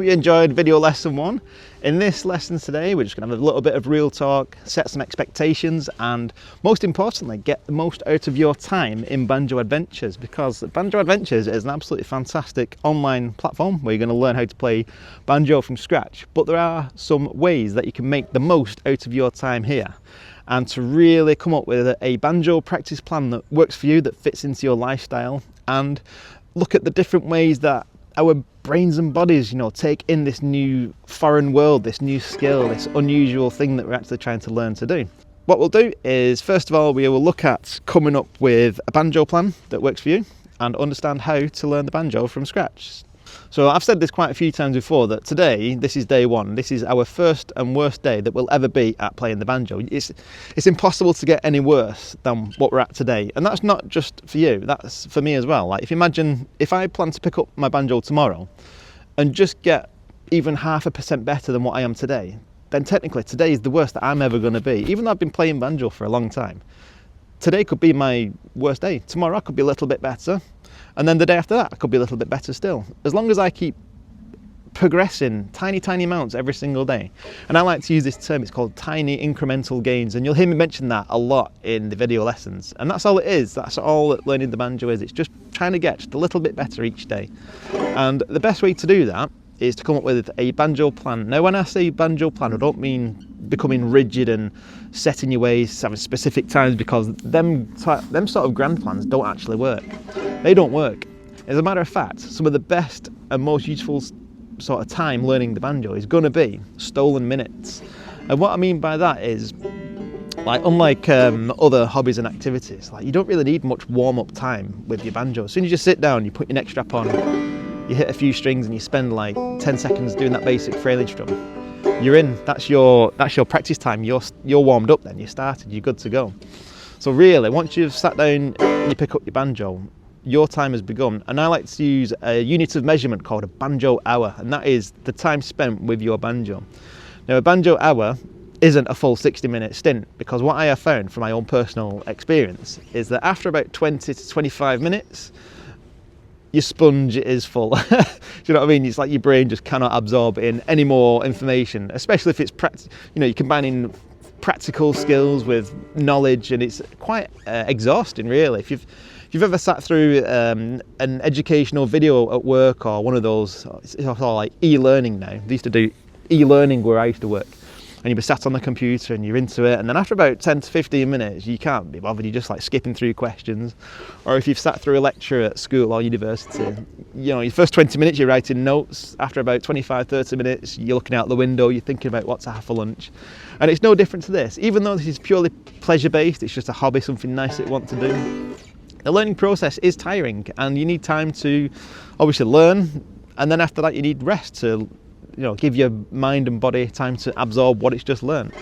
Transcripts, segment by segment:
hope you enjoyed video lesson 1. In this lesson today, we're just going to have a little bit of real talk, set some expectations, and most importantly, get the most out of your time in Banjo Adventures, because Banjo Adventures is an absolutely fantastic online platform where you're going to learn how to play banjo from scratch. But there are some ways that you can make the most out of your time here, and to really come up with a banjo practice plan that works for you, that fits into your lifestyle, and look at the different ways that our brains and bodies, take in this new foreign world, this new skill, this unusual thing that we're actually trying to learn to do. What we'll do is, first of all, we will look at coming up with a banjo plan that works for you and understand how to learn the banjo from scratch. So I've said this quite a few times before, that today, this is day 1. This is our first and worst day that we'll ever be at playing the banjo. It's impossible to get any worse than what we're at today. And that's not just for you, that's for me as well. Like, if you imagine, if I plan to pick up my banjo tomorrow and just get even 0.5% better than what I am today, then technically today is the worst that I'm ever going to be. Even though I've been playing banjo for a long time, today could be my worst day. Tomorrow I could be a little bit better. And then the day after that, I could be a little bit better still. As long as I keep progressing tiny amounts every single day. And I like to use this term, it's called tiny incremental gains. And you'll hear me mention that a lot in the video lessons. And that's all it is. That's all that learning the banjo is. It's just trying to get just a little bit better each day. And the best way to do that is to come up with a banjo plan. Now, when I say banjo plan, I don't mean becoming rigid and setting your ways, having specific times, because them sort of grand plans don't actually work. They don't work. As a matter of fact, some of the best and most useful sort of time learning the banjo is going to be stolen minutes. And what I mean by that is, like, unlike other hobbies and activities, like, you don't really need much warm-up time with your banjo. As soon as you sit down, you put your neck strap on, you hit a few strings, and you spend like 10 seconds doing that basic frailing strum, you're in. That's your practice time. You're warmed up then, you started, you're good to go. So really, once you've sat down and you pick up your banjo, your time has begun. And I like to use a unit of measurement called a banjo hour, and that is the time spent with your banjo. Now, a banjo hour isn't a full 60-minute stint, because what I have found from my own personal experience is that after about 20 to 25 minutes, your sponge is full. Do you know what I mean? It's like your brain just cannot absorb in any more information, especially if it's you're combining practical skills with knowledge, and it's quite exhausting, really. If you've ever sat through an educational video at work, or one of those, it's all like e-learning now. They used to do e-learning where I used to work, and you'd be sat on the computer and you're into it, and then after about 10 to 15 minutes you can't be bothered, you're just like skipping through questions. Or if you've sat through a lecture at school or university, your first 20 minutes you're writing notes, after about 25-30 minutes you're looking out the window, you're thinking about what to have for lunch. And it's no different to this. Even though this is purely pleasure based, it's just a hobby, something nice that you want to do, the learning process is tiring, and you need time to obviously learn, and then after that you need rest to give your mind and body time to absorb what it's just learned.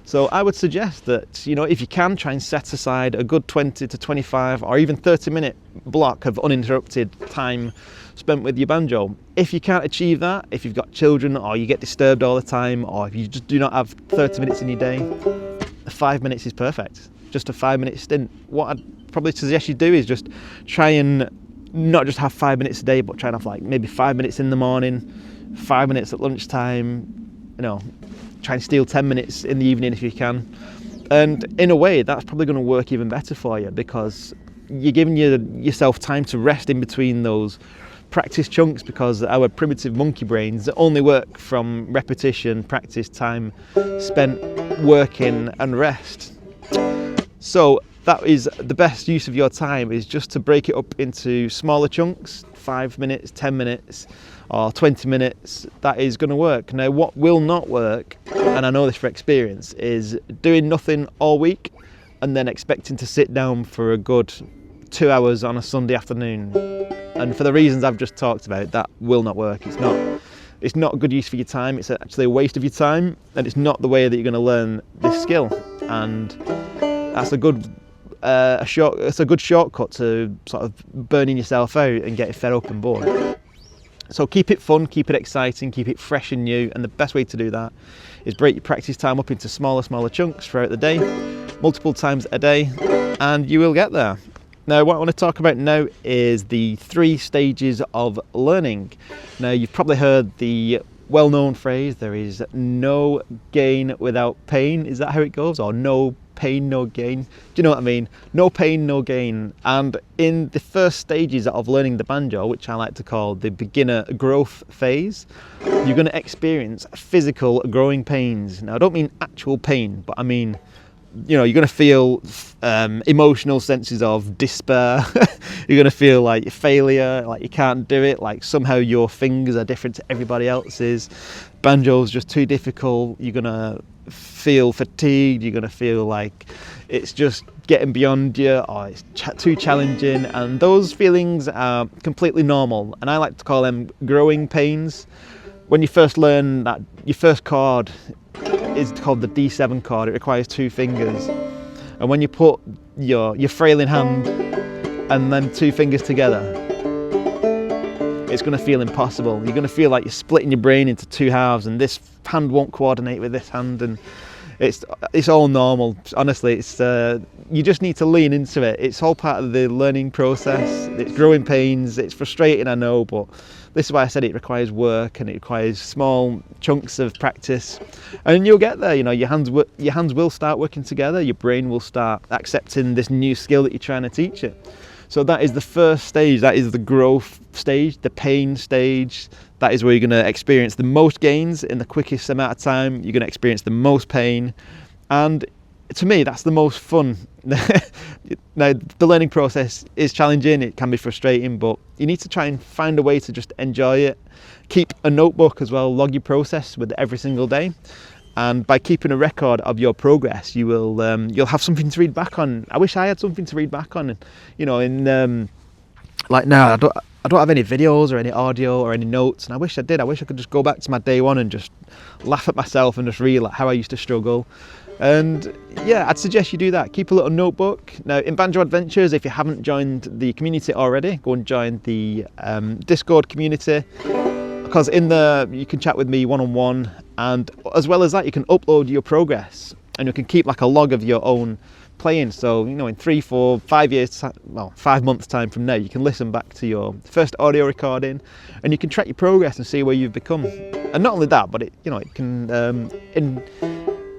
So I would suggest that, if you can, try and set aside a good 20 to 25 or even 30-minute block of uninterrupted time spent with your banjo. If you can't achieve that, if you've got children, or you get disturbed all the time, or if you just do not have 30 minutes in your day, 5 minutes is perfect. Just a 5-minute stint. What I'd probably suggest you do is just try and not just have 5 minutes a day, but try and have like maybe 5 minutes in the morning, 5 minutes at lunchtime, try and steal 10 minutes in the evening if you can. And in a way, that's probably going to work even better for you, because you're giving yourself time to rest in between those practice chunks, because our primitive monkey brains only work from repetition, practice time spent working and rest. So that is the best use of your time, is just to break it up into smaller chunks, 5 minutes, 10 minutes, or 20 minutes. That is going to work. Now, what will not work, and I know this for experience, is doing nothing all week and then expecting to sit down for a good 2 hours on a Sunday afternoon. And for the reasons I've just talked about, that will not work. It's not a good use for your time. It's actually a waste of your time, and it's not the way that you're going to learn this skill. And that's a good shortcut to sort of burning yourself out and getting fed up and bored. So keep it fun, keep it exciting, keep it fresh and new, and the best way to do that is break your practice time up into smaller chunks throughout the day, multiple times a day, and you will get there. Now, what I want to talk about now is the 3 stages of learning. Now, you've probably heard the well-known phrase, there is no gain without pain. Is that how it goes? Or no pain, no gain? Do you know what I mean? No pain, no gain. And in the first stages of learning the banjo, which I like to call the beginner growth phase, you're going to experience physical growing pains. Now, I don't mean actual pain, but I mean, you know, you're going to feel emotional senses of despair. You're going to feel like failure, like you can't do it, like somehow your fingers are different to everybody else's. Banjo's just too difficult. You're going to feel fatigued. You're going to feel like it's just getting beyond you, or it's too challenging. And those feelings are completely normal. And I like to call them growing pains. When you first learn that, your first chord is called the D7 chord. It requires 2 fingers, and when you put your frailing hand and then 2 fingers together, it's going to feel impossible. You're going to feel like you're splitting your brain into 2 halves, and this hand won't coordinate with this hand, and it's all normal. Honestly, it's you just need to lean into it. It's all part of the learning process. It's growing pains. It's frustrating, I know, but this is why I said it requires work, and it requires small chunks of practice, and you'll get there. You know, your hands will start working together. Your brain will start accepting this new skill that you're trying to teach it. So that is the first stage. That is the growth stage, the pain stage. That is where you're going to experience the most gains in the quickest amount of time. You're going to experience the most pain, and to me, that's the most fun. Now, the learning process is challenging, it can be frustrating, but you need to try and find a way to just enjoy it. Keep a notebook as well, log your process with every single day. And by keeping a record of your progress, you will you'll have something to read back on. I wish I had something to read back on. You know, like now, I don't have any videos or any audio or any notes, and I wish I did. I wish I could just go back to my day one and just laugh at myself and just read like how I used to struggle. And yeah, I'd suggest you do that. Keep a little notebook. Now, in Banjo Adventures, if you haven't joined the community already, go and join the Discord community, because in there you can chat with me one-on-one, and as well as that, you can upload your progress, and you can keep like a log of your own playing. So, you know, in 3, 4, 5 years, well, 5 months time from now, you can listen back to your first audio recording, and you can track your progress and see where you've become. And not only that, but it can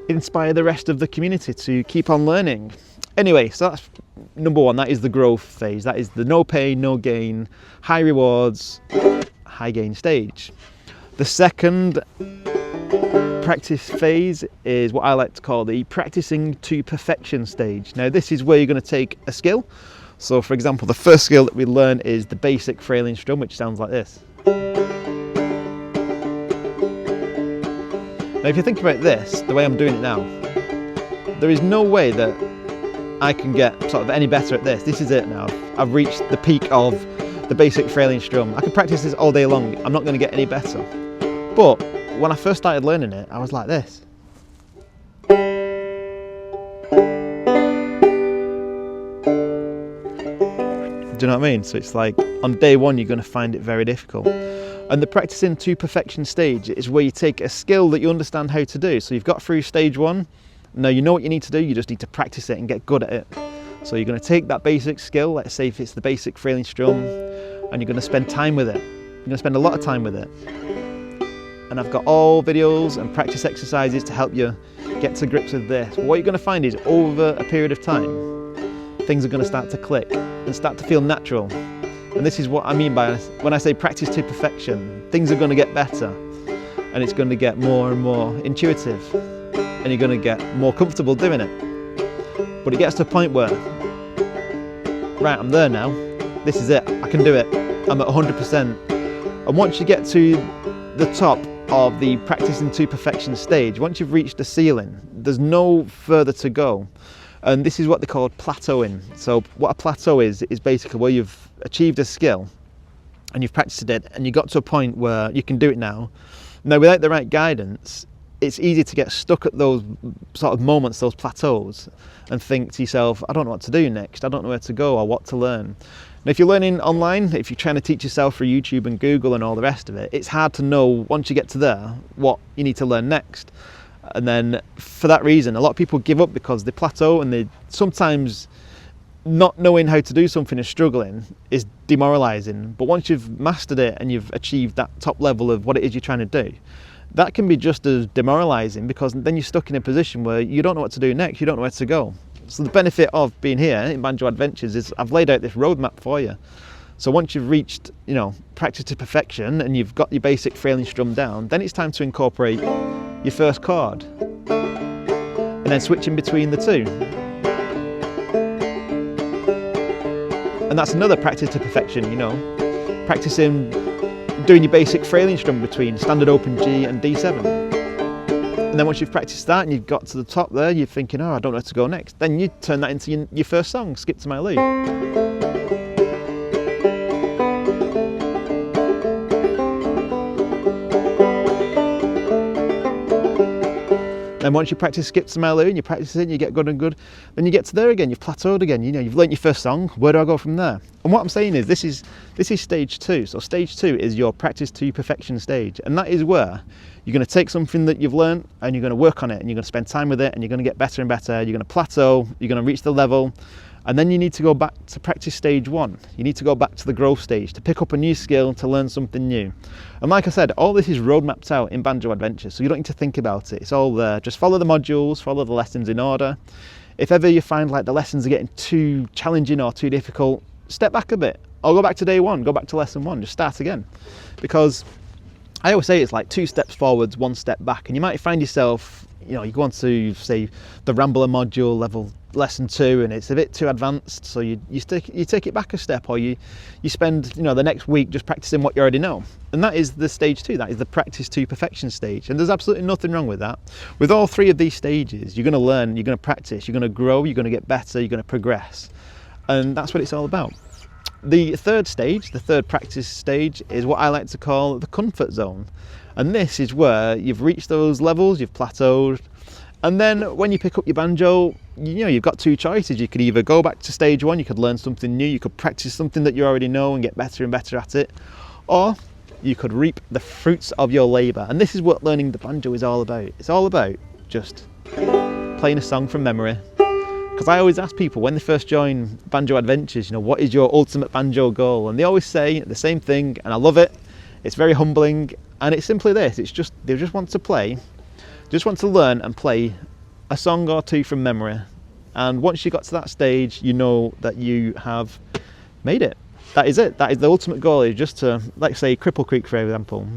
inspire the rest of the community to keep on learning. Anyway, so that's number 1. That is the growth phase. That is the no pain, no gain, high rewards, high gain stage. The second practice phase is what I like to call the practicing to perfection stage. Now, this is where you're going to take a skill. So, for example, the first skill that we learn is the basic frailing strum, which sounds like this. Now, if you think about this, the way I'm doing it now, there is no way that I can get sort of any better at this. This is it now. I've reached the peak of the basic frailing strum. I could practice this all day long. I'm not going to get any better. But when I first started learning it, I was like this. Do you know what I mean? So it's like on day 1, you're going to find it very difficult. And the practicing to perfection stage is where you take a skill that you understand how to do. So you've got through stage 1, now you know what you need to do, you just need to practice it and get good at it. So you're going to take that basic skill, let's say if it's the basic frailing strum, and you're going to spend time with it. You're going to spend a lot of time with it. And I've got all videos and practice exercises to help you get to grips with this. What you're going to find is over a period of time, things are going to start to click and start to feel natural. And this is what I mean by when I say practice to perfection. Things are going to get better, and it's going to get more and more intuitive, and you're going to get more comfortable doing it. But it gets to a point where, right, I'm there now, this is it, I can do it, I'm at 100%. And once you get to the top of the practicing to perfection stage, once you've reached the ceiling, there's no further to go. And this is what they call plateauing. So what a plateau is basically where you've achieved a skill and you've practiced it and you got to a point where you can do it now. Now, without the right guidance, it's easy to get stuck at those sort of moments, those plateaus, and think to yourself, I don't know what to do next, I don't know where to go or what to learn. Now, if you're learning online, if you're trying to teach yourself through YouTube and Google and all the rest of it, it's hard to know once you get to there what you need to learn next. And then for that reason, a lot of people give up because they plateau and they sometimes not knowing how to do something and struggling is demoralizing, but once you've mastered it and you've achieved that top level of what it is you're trying to do, that can be just as demoralizing, because then you're stuck in a position where you don't know what to do next, you don't know where to go. So the benefit of being here in Banjo Adventures is I've laid out this roadmap for you. So once you've reached, practice to perfection and you've got your basic frailing strum down, then it's time to incorporate your first chord and then switching between the two. And that's another practice to perfection, practicing doing your basic frailing strum between standard open G and D7. And then once you've practiced that and you've got to the top there, you're thinking, oh, I don't know where to go next. Then you turn that into your first song, Skip to My Lou. And once you practice Skip to My Lou and you practice it and you get good and good, then you get to there again, you've plateaued again, you've learnt your first song, where do I go from there? And what I'm saying is this is stage 2. So stage 2 is your practice to perfection stage, and that is where you're going to take something that you've learnt and you're going to work on it and you're going to spend time with it and you're going to get better and better, you're going to plateau, you're going to reach the level, and then you need to go back to practice stage 1. You need to go back to the growth stage to pick up a new skill, to learn something new. And like I said, all this is road mapped out in Banjo Adventures, so you don't need to think about it. It's all there. Just follow the modules, follow the lessons in order. If ever you find like the lessons are getting too challenging or too difficult, step back a bit, or go back to day 1, go back to lesson 1, just start again. Because I always say it's like 2 steps forwards, 1 step back, and you might find yourself, you go on to, say, the Rambler module level lesson 2 and it's a bit too advanced, so you take it back a step, or you spend the next week just practicing what you already know. And that is the stage 2, that is the practice to perfection stage, and there's absolutely nothing wrong with that. With all 3 of these stages, you're going to learn, you're going to practice, you're going to grow, you're going to get better, you're going to progress, and that's what it's all about. The 3rd stage, the 3rd practice stage, is what I like to call the comfort zone, and this is where you've reached those levels, you've plateaued, and then when you pick up your banjo, you've got 2 choices. You could either go back to stage 1, you could learn something new, you could practice something that you already know and get better and better at it, or you could reap the fruits of your labour. And this is what learning the banjo is all about. It's all about just playing a song from memory. Because I always ask people when they first join Banjo Adventures, what is your ultimate banjo goal? And they always say the same thing, and I love it. It's very humbling, and it's simply this. It's just, they just want to play, just want to learn and play a song or 2 from memory. And once you got to that stage, you know that you have made it. That is it. That is the ultimate goal, is just to, like say, Cripple Creek, for example.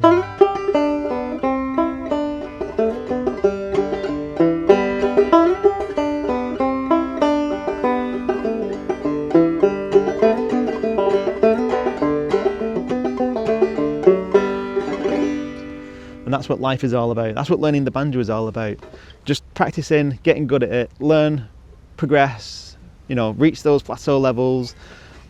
And that's what life is all about. That's what learning the banjo is all about. Just practicing, getting good at it, learn, progress, reach those plateau levels,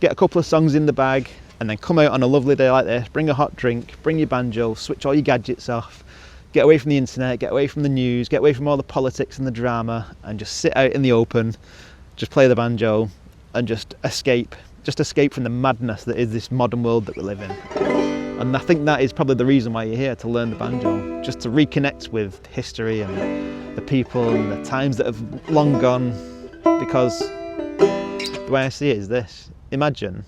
get a couple of songs in the bag, and then come out on a lovely day like this, bring a hot drink, bring your banjo, switch all your gadgets off, get away from the internet, get away from the news, get away from all the politics and the drama, and just sit out in the open, just play the banjo, and just escape from the madness that is this modern world that we live in. And I think that is probably the reason why you're here, to learn the banjo, just to reconnect with history and the people and the times that have long gone. Because the way I see it is this: imagine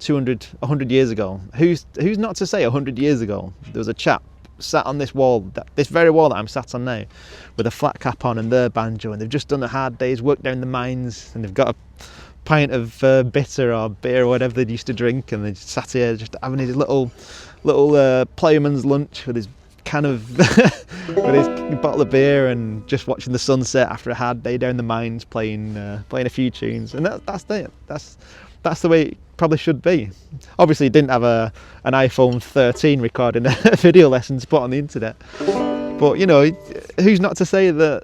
100 years ago. Who's not to say 100 years ago there was a chap sat on this wall, this very wall that I'm sat on now, with a flat cap on and their banjo, and they've just done a hard day's work down the mines, and they've got a pint of bitter or beer or whatever they used to drink, and they just sat here just having his little ploughman's lunch with his can of with his bottle of beer, and just watching the sunset after a hard day down the mines, playing a few tunes. And that's it. That's the way it probably should be. Obviously, he didn't have an iPhone 13 recording a video lesson to put on the internet, but who's not to say that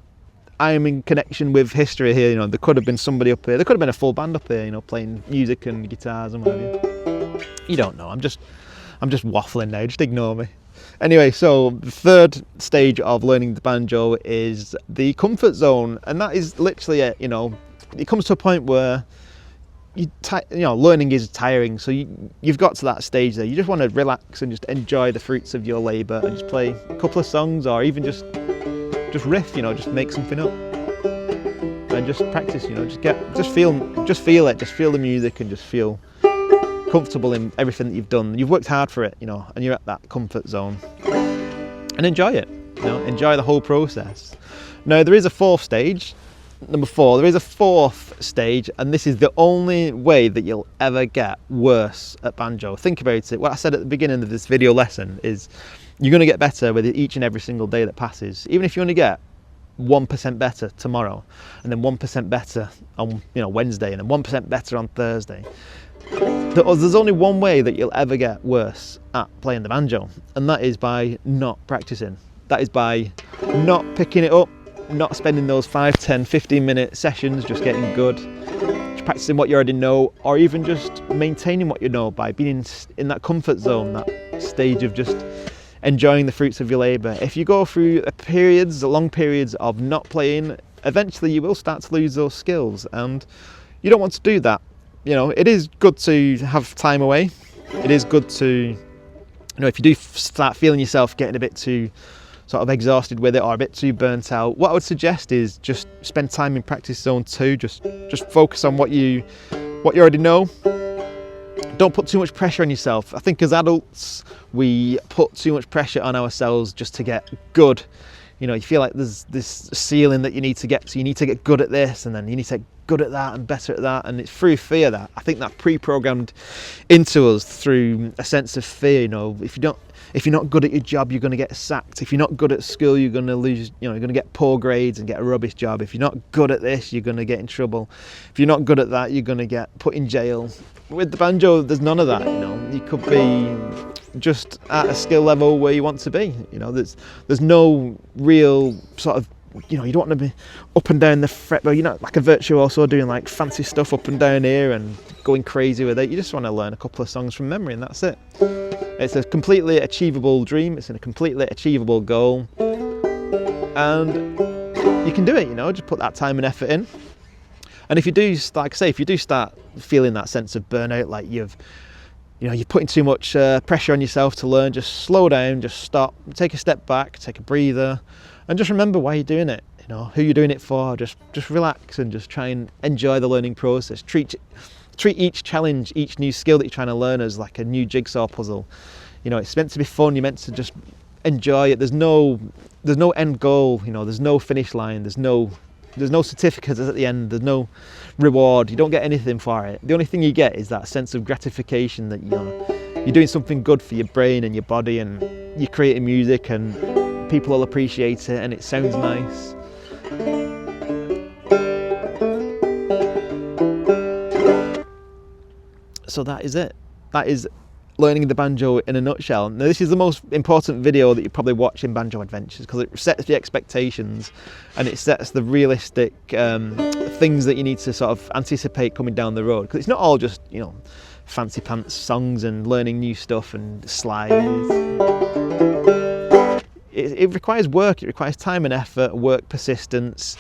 I am in connection with history here. There could have been somebody up here, there could have been a full band up here, playing music and guitars and what have you. You don't know, I'm just waffling now, just ignore me. Anyway, so the 3rd stage of learning the banjo is the comfort zone, and that is literally it. It comes to a point where learning is tiring, so you've got to that stage there. You just want to relax and just enjoy the fruits of your labour and just play a couple of songs, or even just riff, just make something up, and just practice. You know, just feel it, just feel the music, and just feel comfortable in everything that you've done. You've worked hard for it, you know, and you're at that comfort zone, and enjoy it. You know, enjoy the whole process. Now there is a fourth stage. Number 4, there is a fourth stage, and this is the only way that you'll ever get worse at banjo. Think about it. What I said at the beginning of this video lesson is you're going to get better with each and every single day that passes. Even if you only get 1% better tomorrow, and then 1% better on Wednesday, and then 1% better on Thursday. There's only one way that you'll ever get worse at playing the banjo, and that is by not practicing. That is by not picking it up, not spending those 5, 10, 15 minute sessions just getting good, just practicing what you already know, or even just maintaining what you know by being in that comfort zone, that stage of just enjoying the fruits of your labour. If you go through long periods of not playing, eventually you will start to lose those skills, and you don't want to do that. You know, it is good to have time away. It is good to, you know, if you do start feeling yourself getting a bit too sort of exhausted with it or a bit too burnt out, what I would suggest is just spend time in practice zone 2. Just focus on what you already know. Don't put too much pressure on yourself. I think as adults we put too much pressure on ourselves just to get good. You know, you feel like there's this ceiling that you need to get, so you need to get good at this, and then you need to get good at that and better at that, and it's through fear. That I think that pre-programmed into us through a sense of fear. You know, if you're not good at your job, you're going to get sacked. If you're not good at school, you're going to lose. You know, you're going to get poor grades and get a rubbish job. If you're not good at this, you're going to get in trouble. If you're not good at that, you're going to get put in jail. With the banjo, there's none of that. You know, you could be just at a skill level where you want to be. You know, there's no real sort of, you know, you don't want to be up and down the fretboard. You're not like a virtuoso doing like fancy stuff up and down here and going crazy with it. You just want to learn a couple of songs from memory, and that's it. It's a completely achievable dream. It's a completely achievable goal, and you can do it. You know, just put that time and effort in. And if you do, like I say, if you do start feeling that sense of burnout, like you're putting too much pressure on yourself to learn, just slow down, just stop, take a step back, take a breather, and just remember why you're doing it. You know, who you're doing it for. Just relax and just try and enjoy the learning process. Treat each challenge, each new skill that you're trying to learn as like a new jigsaw puzzle. You know, it's meant to be fun. You're meant to just enjoy it. There's no end goal. You know, there's no finish line. There's no certificates at the end. There's no reward. You don't get anything for it. The only thing you get is that sense of gratification that, you know, you're doing something good for your brain and your body, and you're creating music and people will appreciate it and it sounds nice. So that is it. That is learning the banjo in a nutshell. Now this is the most important video that you probably watch in Banjo Adventures, because it sets the expectations and it sets the realistic things that you need to sort of anticipate coming down the road, because it's not all just, you know, fancy pants songs and learning new stuff and slides. It requires work, it requires time and effort, work, persistence,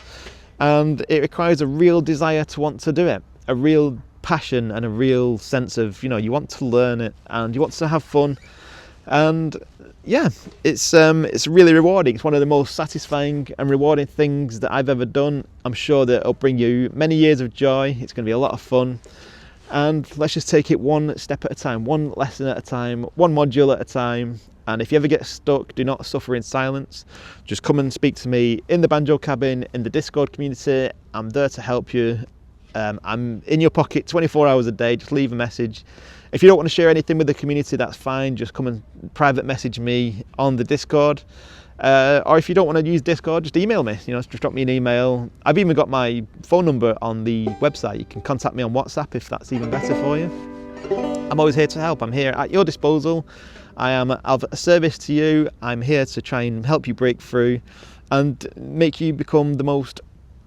and it requires a real desire to want to do it, a real passion and a real sense of, you know, you want to learn it and you want to have fun. And yeah, it's really rewarding. It's one of the most satisfying and rewarding things that I've ever done. I'm sure that it'll bring you many years of joy. It's going to be a lot of fun, and let's just take it one step at a time, one lesson at a time, one module at a time. And if you ever get stuck, do not suffer in silence. Just come and speak to me in the Banjo Cabin, in the Discord community. I'm there to help you. I'm in your pocket 24 hours a day. Just leave a message. If you don't want to share anything with the community, that's fine. Just come and private message me on the Discord. Or if you don't want to use Discord, just email me. You know, just drop me an email. I've even got my phone number on the website. You can contact me on WhatsApp if that's even better for you. I'm always here to help. I'm here at your disposal. I am of service to you. I'm here to try and help you break through and make you become the most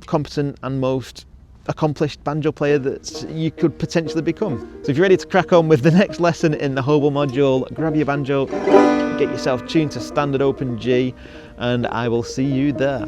competent and most accomplished banjo player that you could potentially become. So if you're ready to crack on with the next lesson in the Hobo module, grab your banjo, get yourself tuned to standard open G, and I will see you there.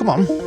Come on.